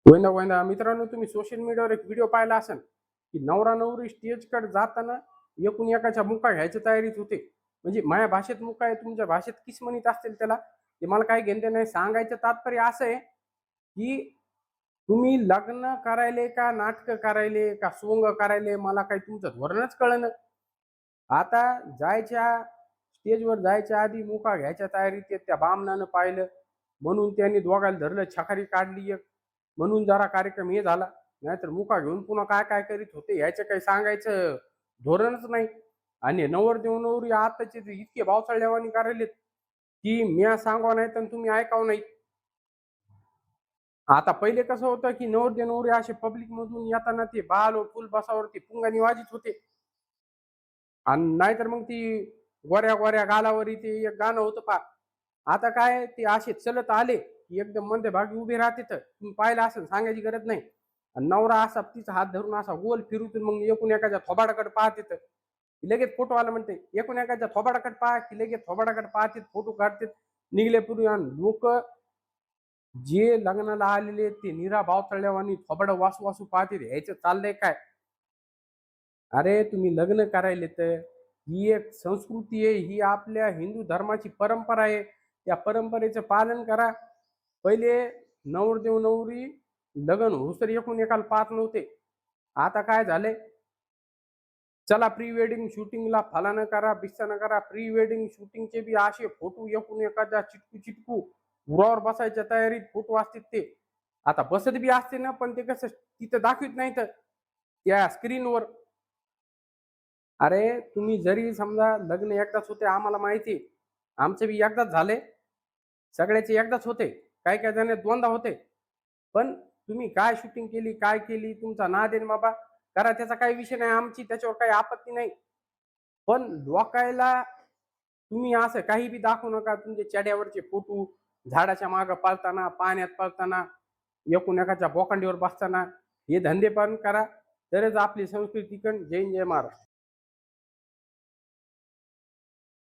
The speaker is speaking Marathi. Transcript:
गोविंदा गोविंदा मित्रांनो, तुम्ही सोशल मीडियावर एक व्हिडिओ पाहिला असेल की नवरा नवरी स्टेजकडे जाताना एकूण एकाच्या मुका घ्यायच्या तयारीत होते. म्हणजे माझ्या भाषेत मुका आहे, तुमच्या भाषेत किस म्हणत असतील त्याला, ते मला काही घेणं नाही. सांगायचं तात्पर्य असं आहे की तुम्ही लग्न करायले का नाटकं करायले का सोंग करायले, मला काही तुमचं धोरणच कळलं. आता स्टेजवर जायच्या आधी मुका घ्यायच्या तयारीत आहेत. त्या बामणानं पाहिलं म्हणून त्यांनी दोघांना धरलं, छखारी काढली एक, म्हणून जरा कार्यक्रम हे झाला. नाहीतर मुका घेऊन पुन्हा काय काय करीत होते ह्याचं काही सांगायचं धोरणच नाही. आणि नवरदेव नवरी आताचे जे इतके भावचळल्यावानी करायलेत की म्या सांगावं नाही तर तुम्ही ऐकावं नाही. आता पहिले कसं होतं की नवरदेव नवरी असे पब्लिक मधून येताना ते बाल फुल बसावरती पुंगानी वाजित होते. आणि नाहीतर मग ती गोऱ्या गोऱ्या गालावरी ते एक गाणं होतं पहा. आता काय ते असे चलत आले की एकदम मध्यभागी उभे राहते, तर तुम्ही पाहिलं असेल, सांगायची गरज नाही. आणि नवरा असा तिचा हात धरून असा गोल फिरवतो, मग एकूण एकाच्या थोबाडाकडे पाहत येतं, लगेच फोटो आला म्हणते. एकूण एकाच्या थोबाडाकडे पाहा की लगेच थोबाडाकडे पाहते, फोटो काढतात. निघले पूर्वी लोक जे लग्नाला आलेले ते निरा भाव तळल्यावानी थोबाड वासू वासू पाहते. ह्याचं चाललंय काय? अरे तुम्ही लग्न करायले तर ही एक संस्कृती आहे, ही आपल्या हिंदू धर्माची परंपरा आहे. त्या परंपरेचं पालन करा. पहिले नवरदेव नवरी लग्न होऊस तर एकूण एकाला पाहत नव्हते. आता काय झालंय, चला प्री वेडिंग शूटिंगला फलानं करा बिस्तानं करा. प्री वेडिंग शूटिंगचे बी असे फोटो एकूण एखाद्या चिटकू चिटकू उरावर बसायच्या तयारीत फोटो असतात ते. आता बसत बी असते ना, पण ते कसं तिथं दाखवित नाही तर त्या स्क्रीनवर. अरे तुम्ही जरी समजा लग्न एकदाच होते, आम्हाला माहिती, आमचे बी एकदाच झाले, सगळ्याचे एकदाच होते, काही काही जण दोनदा होते. पण तुम्ही काय शूटिंग केली, काय केली, तुमचा नाद आहे बाबा, करा, त्याचा काही विषय नाही, आमची त्याच्यावर काही आपत्ती नाही. पण लोकायला तुम्ही असं काही बी दाखवू नका. तुमचे चेड्यावरचे फोटो झाडाच्या मागं पळताना, पाण्यात पळताना, एकूण एकाच्या बोकांडीवर बसताना, हे धंदे पण करा, तरच आपली संस्कृती जय जय महाराज.